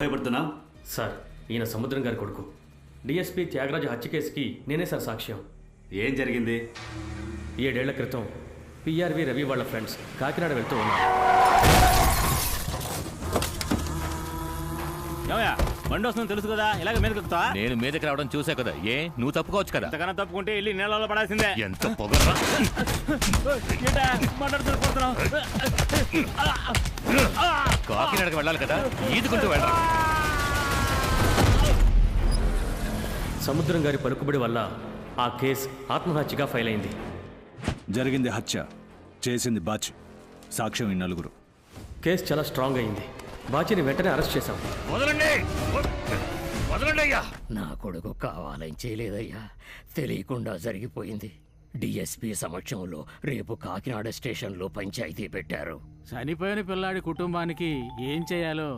భయపడుతున్నా sir ఈయన సముద్రం గారి కొడుకు. డిఎస్పీ త్యాగరాజు హత్య కేసుకి నేనే సార్ సాక్ష్యం. ఏం జరిగింది? 7 ఏళ్ల క్రితం పిఆర్వి రవి వాళ్ళ ఫ్రెండ్స్ కాకినాడ వెళ్తూ ఉన్నారు. బండి వస్తుందని తెలుసు కదా, ఇలాగ మీదకి ఎక్కుతా? నేను మీదకి రావడం చూసా కదా, ఏ నువ్వు తప్పుకోవచ్చు కదా. అంతకన్నా తప్పుకుంటే వెళ్ళి నీళ్ళలో పడాల్సిందే. ఎంత పొగరా! కాకినాడకి వెళ్ళాలి కదా, ఈదుకుంటూ వెళ్ళరా. సముద్రం గారి పలుకుబడి వల్ల ఆ కేసు ఆత్మహత్యగా ఫైల్ అయింది. జరిగింది హత్య, చేసింది బాచి. సాక్ష్యం ఈ నలుగురు. కేసు చాలా స్ట్రాంగ్ అయింది. బాచిని వెంటనే అరెస్ట్ చేశాం. వదలండి, వదలండి అయ్యా. నా కొడుకు కావాలని చేయలేదయ్యా, తెలియకుండా జరిగిపోయింది. డిఎస్పీ సమక్షంలో రేపు కాకినాడ స్టేషన్లో పంచాయతీ పెట్టారు. చనిపోయిన పిల్లాడి కుటుంబానికి ఏం చేయాలో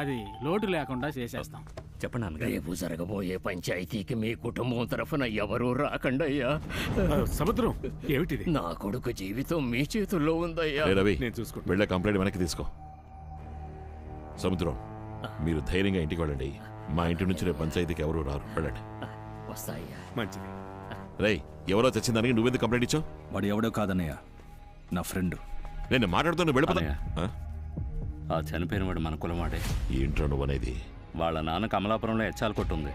అది లోటు లేకుండా చేసేస్తాం. చెప్పండి. రేపు జరగబోయే పంచాయతీకి మీ కుటుంబం తరఫున ఎవరూ రాకండయ్యా. సముద్రం ఏమిటిది? నా కొడుకు జీవితం మీ చేతుల్లో ఉందయ్యా. రవి, నేను చూసుకుంటా. వెళ్ళే కంప్లైంట్ వెనక్కి తీసుకో. సముద్రం, మీరు ధైర్యంగా ఇంటికి వెళ్ళండి. మా ఇంటి నుంచి రేపు పంచాయతీకి ఎవరు రారు, వెళ్ళండి. వస్తాయ్యా. మంచిది. రేయ్, ఎవరో తెచ్చిందానికి నువ్వెందుకు కంప్లైంట్ ఇచ్చావు? వాడు ఎవడో కాదన్నయ్య, నా ఫ్రెండ్. నేను మాట్లాడుతూ వెళ్ళిపోతా. ఆ చనిపోయిన వాడు మన కులవాడే. ఏంట్రా నువ్వు అనేది? వాళ్ళ నాన్న కమలాపురంలో ఎచ్చాలు కొట్టుంది.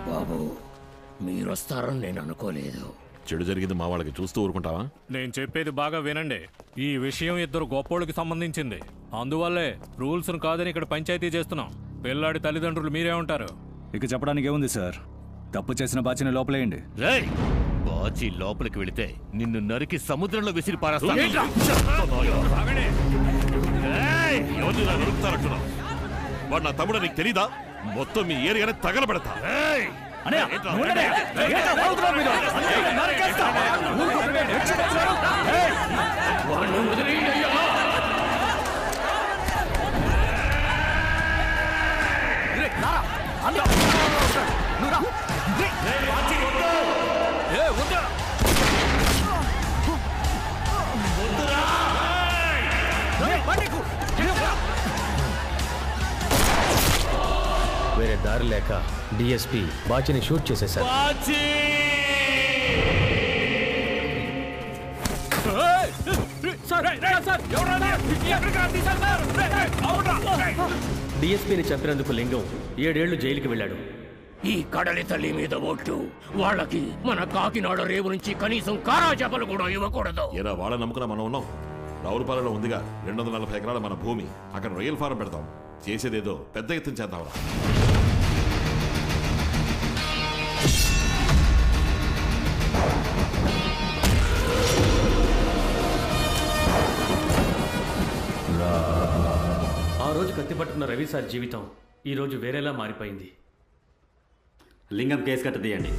బాబు, మీరొస్తారని నేను అనుకోలేదు. చెడు జరిగింది మా వాళ్ళకి చూస్తూ ఊరుకుంటావా? నేను చెప్పేది బాగా వినండి. ఈ విషయం ఇద్దరు గొప్పోళ్ళకి సంబంధించింది. అందువల్లే రూల్స్ కాదని ఇక్కడ పంచాయతీ చేస్తున్నాం. పిల్లాడి తల్లిదండ్రులు మీరే ఉంటారు. ఇక చెప్పడానికి ఏముంది సార్, తప్పు చేసిన బాచిని లోపలేయండి. రేయ్, బాచి లోపలికి వెళితే నిన్ను నరికి సముద్రంలో విసిరి పారేస్తాను. వాడు నా తమ్ముడు, నీకు తెలీదా? మొత్తం మీ ఏరియాని తగలబెడతా. వేరే దారి లేక డిఎస్పీ బాచిని షూట్ చేసేశారు. డిఎస్పీని చంపినందుకు లింగం 7 ఏళ్లు జైలుకి వెళ్ళాడు. ఈ కడలి తల్లి మీద ఒట్టు, వాళ్ళకి మన కాకినాడ రేవు నుంచి కనీసం కారాజాపలు కూడా ఇవ్వకూడదు. ఏరా, వాళ్ళ నమ్ముకున్న మనం ఉన్నాం. రావులపాలెంలో ఉందిగా 240 ఎకరాల మన భూమి. అక్కడ రొయ్యల ఫారం పెడతాం. చేసేదేదో పెద్ద ఎత్తున చేద్దాంరా. ఆ రోజు కత్తిపట్టుకున్న రవి సార్ జీవితం ఈ రోజు వేరేలా మారిపోయింది. లింగం కేసు కట్టదీయండి.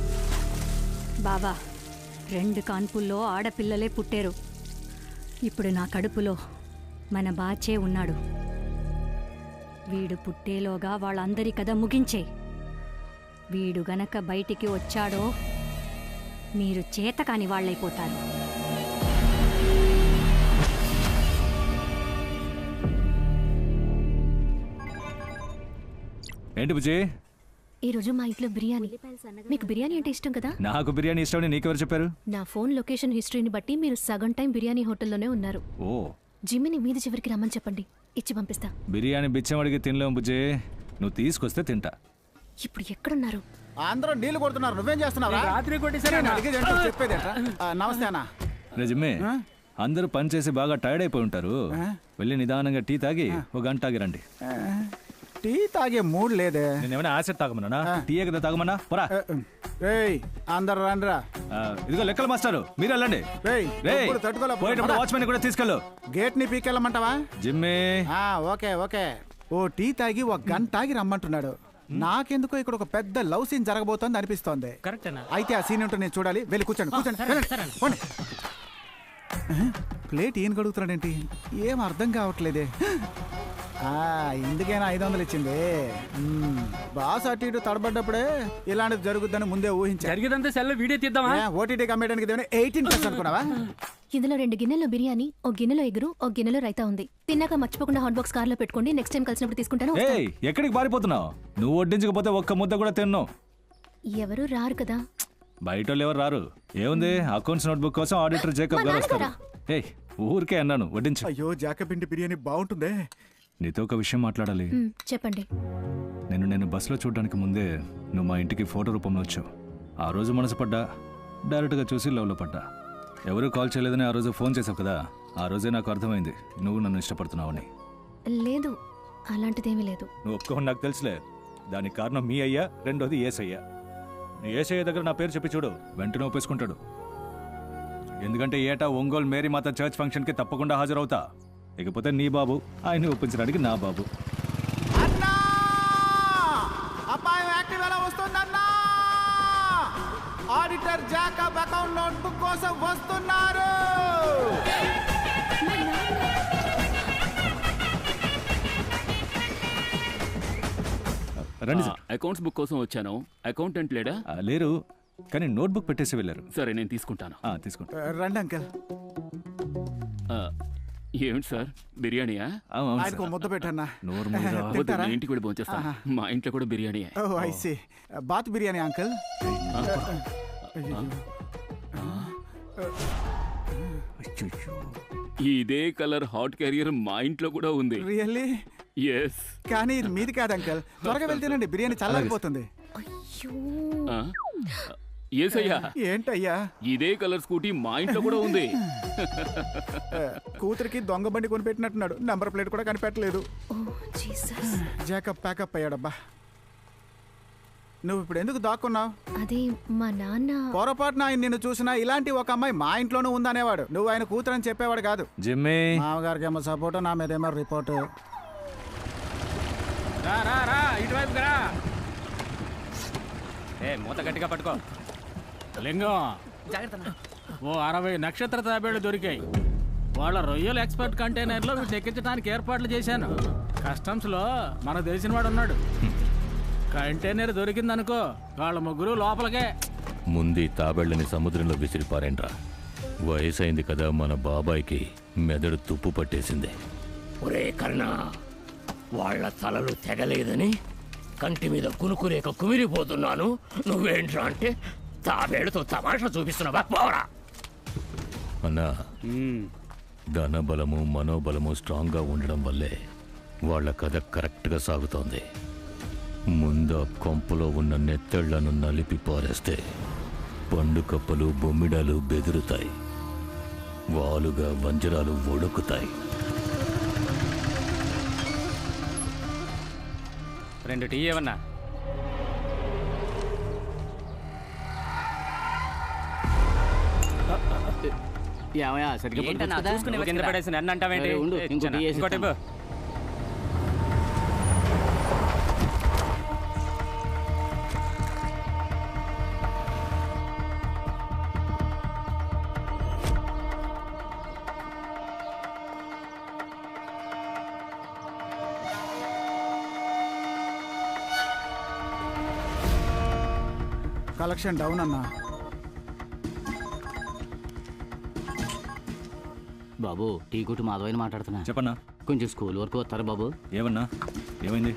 బాబా, 2 కాన్పుల్లో ఆడపిల్లలే పుట్టారు. ఇప్పుడు నా కడుపులో మన బాచే ఉన్నాడు. వీడు పుట్టేలోగా వాళ్ళందరి కథ ముగించే. వీడు గనక బయటికి వచ్చాడో మీరు చేతకాని వాళ్ళైపోతారు. ఏంటి బుజ్జి? ఈరోజు మా ఇంట్లో బిర్యానీ. మీకు బిర్యానీ అంటే ఇష్టం కదా? నాకు బిర్యానీ ఇష్టమని నీకెవరు చెప్పారు? నా ఫోన్ లొకేషన్ హిస్టరీని బట్టి మీరు సగం టైం బిర్యానీ హోటల్లోనే ఉన్నారు. ఓ, జిమ్మిని మీది చివరికి రమ్మని చెప్పండి, ఇచ్చి పంపిస్తా. బిర్యానీ బిచ్చం అడిగి తినలేము బుజ్జి, నువ్వు తీసుకొస్తే తింటా. ఇప్పుడు ఎక్కడున్నారు? అందరూ నీళ్లు కొడుతున్నారు, నువ్వేం చేస్తున్నావు? రాత్రి కొట్టేసరి చెప్పేది నమస్తే అన్న. నిజమే, అందరూ పని చేసి బాగా టైర్డ్ అయిపోయి ఉంటారు. వెళ్ళి నిదానంగా టీ తాగి 1 గంట తాగి రండి. టీ తాగే మూడ్ లేదే. నేను ఏమైనా యాసిడ్ తాగమన్నా? టీ కదా తాగమన్నా? పోరా. అందరు రండిరా. ఇదిగో లెక్కల మాస్టారు, మీరు వెళ్ళండి. పోయేటప్పుడు వాచ్మెన్ కూడా తీసుకెళ్ళు. గేట్ ని పీకెళ్ళమంటావా? జిమ్మే. Okay okay. ఓ టీ తాగి 1 గంట తాగి రమ్మంటున్నాడు. నాకెందుకో ఇక్కడ ఒక పెద్ద లవ్ సీన్ జరగబోతోంది అనిపిస్తోంది. అయితే ఆ సీన్ ఏంటో నేను చూడాలి. వెళ్ళి కూర్చోండి కూర్చోండి. ప్లేట్ ఈయన గడుగుతున్నాడేంటి? ఏం అర్థం కావట్లేదే. ఇందుకైనా 500 ఇచ్చింది. బాస్ అటు ఇటు తడబడ్డప్పుడే ఇలాంటిది జరుగుద్దని ముందే ఊహించా. జరిగేదంతా సెల్ వీడియో తీద్దామా? ఓటీటీ కమ్మేయడానికి 18+ అనుకున్నావా? ఇందులో 2 గిన్నెల్లో బిర్యానీ, ఒక గిన్నెలో ఎగురు, ఒక గిన్నెలో రైతా ఉంది. తిన్నాక మర్చిపోకుండా హాట్ బాక్స్ కార్లో పెట్టుకోండి. నెక్స్ట్ టైం కలిసినప్పుడు తీసుకుంటాను. ఏయ్, ఎక్కడికి పారిపోతున్నావు? నువ్వు వడ్డించకపోతే ఒక్క ముద్ద కూడా తిన్నావు. ఎవరు రారు కదా. బయట వాళ్ళు ఎవరు రారు. ఏముంది, అకౌంట్స్ నోట్బుక్ కోసం ఆడిటర్ జేకబ్ గారు వస్తారు. ఏయ్, ఊరికే అన్నాను, వడ్డించు. అయ్యో, జాకబ్ ఇంటి బిర్యానీ బాగుంటుందే. నీతో ఒక విషయం మాట్లాడాలి. చెప్పండి. నేను బస్సులో చూడడానికి ముందే నువ్వు మా ఇంటికి ఫోటో రూపంలో వచ్చావు. ఆ రోజు మనసు పడ్డా, డైరెక్ట్గా చూసి లవ్లో పడ్డా. ఎవరూ కాల్ చేయలేదని ఆ రోజు ఫోన్ చేసావు కదా, ఆ రోజే నాకు అర్థమైంది నువ్వు నన్ను ఇష్టపడుతున్నావని. లేదు, అలాంటిదేమీ లేదు. నువ్వు ఒప్పుకోని నాకు తెలుసులే. దానికి కారణం మీ అయ్యా, రెండోది ఏసయ్యా. నీ ఏసయ్య దగ్గర నా పేరు చెప్పి చూడు, వెంటనే ఒప్పేసుకుంటాడు. ఎందుకంటే ఏటా ఒంగోలు మేరీమాత చర్చ్ ఫంక్షన్కి తప్పకుండా హాజరవుతా. ఇకపోతే నీ బాబు, ఆయన్ని ఒప్పించడానికి నా బాబు. అన్నా, అబ్బాయి యాక్టివ్ ఎలా వస్తుందన్నా? ఆడిటర్ జాకబ్ అకౌంట్ నోట్బుక్ కోసం వస్తున్నారు. రండి సార్. అకౌంట్స్ బుక్ కోసం వచ్చాను. అకౌంటెంట్ లేడా? లేరు, కానీ నోట్బుక్ పెట్టేసి వెళ్ళారు. సరే, నేను తీసుకుంటాను. తీసుకుంటా. రండి అంకల్. ఏమిటి సార్, బిర్యానీయా? ఆయనకు ముద్ద పెట్టన్నా. వద్దు, నేను ఇంటికి వెళ్ళి భోంచేస్తాను. మా ఇంట్లో కూడా బిర్యానీ. I see. బాత్ బిర్యానీ అంకల్. ఇదే కలర్ హాట్ క్యారియర్ మా ఇంట్లో కూడా ఉంది. రియల్లీ? ఎస్. కానీ ఇది మీది కాదు అంకల్. త్వరగా వెళ్తేనండి, బిర్యానీ చల్లారిపోతుంది. ఏసయ్యా, ఏంటయ్యా? ఇదే కలర్ స్కూటీ మా ఇంట్లో కూడా ఉంది. కూతురికి దొంగ బండి కొనిపెట్టినట్టున్నాడు. నంబర్ ప్లేట్ కూడా కనిపెట్టలేదు. Jacob pack up అయ్యాడబ్బా. నువ్వు ఇప్పుడు ఎందుకు దాక్కున్నావు? అది మా నాన్న. పొరపాటున ఆయన నిన్ను చూసినా ఇలాంటి ఒక అమ్మాయి మా ఇంట్లోనూ ఉందనేవాడు. నువ్వు ఆయన కూతురని చెప్పేవాడు కాదు. జిమ్మే, మామగారికి ఏమో సపోర్ట్, నా మీద ఏమో రిపోర్టు. ఇటువైపు రా. మూత గట్టిగా పట్టుకో. లింగం, ఓ 60 నక్షత్ర తాబేళ్లు దొరికాయి. వాళ్ళ రొయ్యల ఎక్స్పర్ట్ కంటైనర్లో వీటిని ఎక్కించడానికి ఏర్పాట్లు చేశాను. కస్టమ్స్లో మనకు తెలిసిన వాడు ఉన్నాడు. కంటైనర్ దొరికిందనుకో, వాళ్ళ ముగ్గురు లోపలికే. ముందు తాబేళ్లని సముద్రంలో విసిరిపారేంట్రా. వయసైంది కదా, మన బాబాయ్కి మెదడు తుప్పు పట్టేసింది. ఒరే కర్ణ, వాళ్ళ తలలు తెగలేదని కంటి మీద కునుకురేక కుమిరిపోతున్నాను. నువ్వేంట్రా అంటే తాబేడుతో తమాషా చూపిస్తున్నావా? పోరా. అన్నా, ధనబలము మనోబలము స్ట్రాంగ్గా ఉండడం వల్లే వాళ్ళ కథ కరెక్ట్గా సాగుతోంది. ముందు కొంపలో ఉన్న నెత్తళ్లను నలిపి పారేస్తే పండు కప్పలు బొమ్మిడాలు బెదురుతాయి, వాలుగా వంజరాలు ఒడుకుతాయి. 2 టీ ఏమన్నా? కింద పడేసి నన్ను అంటావేంటి? ఇంకోటి ఇవ్వు. కలెక్షన్ డౌన్ అన్నా. బాబు, టీ కొట్టు మాధవని మాట్లాడుతున్నా. చెప్పన్నా. కొంచెం స్కూల్ వరకు వస్తారా బాబు? ఏమన్నా, ఏమైంది?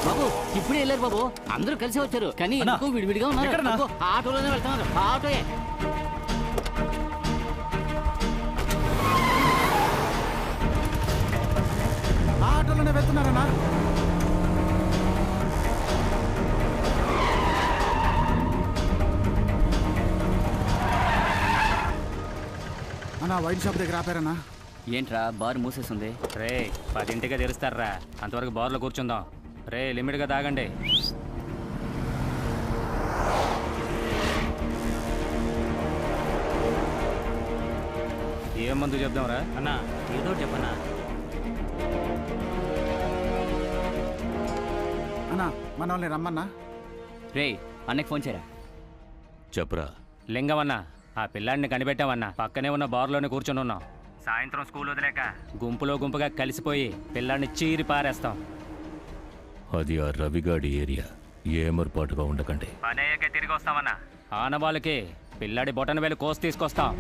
బాబు, ఇప్పుడే వెళ్ళారు బాబు. అందరూ కలిసి వచ్చారు, కానీ ఎందుకు విడివిడిగా ఉన్నారు. ఆటోలోనే వెళ్తున్నారు. ఆటోయే. ఆటోలోనే వెళ్తున్నారన్నా. అన్నా, వైన్ షాప్ దగ్గర ఆపారన్నా. ఏంట్రా, బార్ మూసేస్తుంది? రే, 10ంటికే తెరుస్తారా? అంతవరకు బార్లో కూర్చుందాం. రే, లిమిట్గా తాగండి. ఏం మందు చెప్దాంరా? అన్నా, ఏదో చెప్పన్నా. అన్నా, మన వాళ్ళని రమ్మన్నా. రే, అన్నకి ఫోన్ చేయరా. చెప్పరా. లింగమన్నా, ఆ పిల్లాడిని కనిపెట్టామన్నా పక్కనే ఉన్న బార్లోనే కూర్చొని ఉన్నాం. సాయంత్రం స్కూల్ వదిలేక గుంపుగా కలిసిపోయి పిల్లాడిని చీరి పారేస్తాం. అది ఆ రవిగాడి ఏరియా. ఏమర్పాటుగా ఉండకండి. పని అయ్యాకే తిరిగి వస్తామన్నా. ఆనవాళ్ళకి పిల్లాడి బొటన వేలు కోసి తీసుకొస్తాం.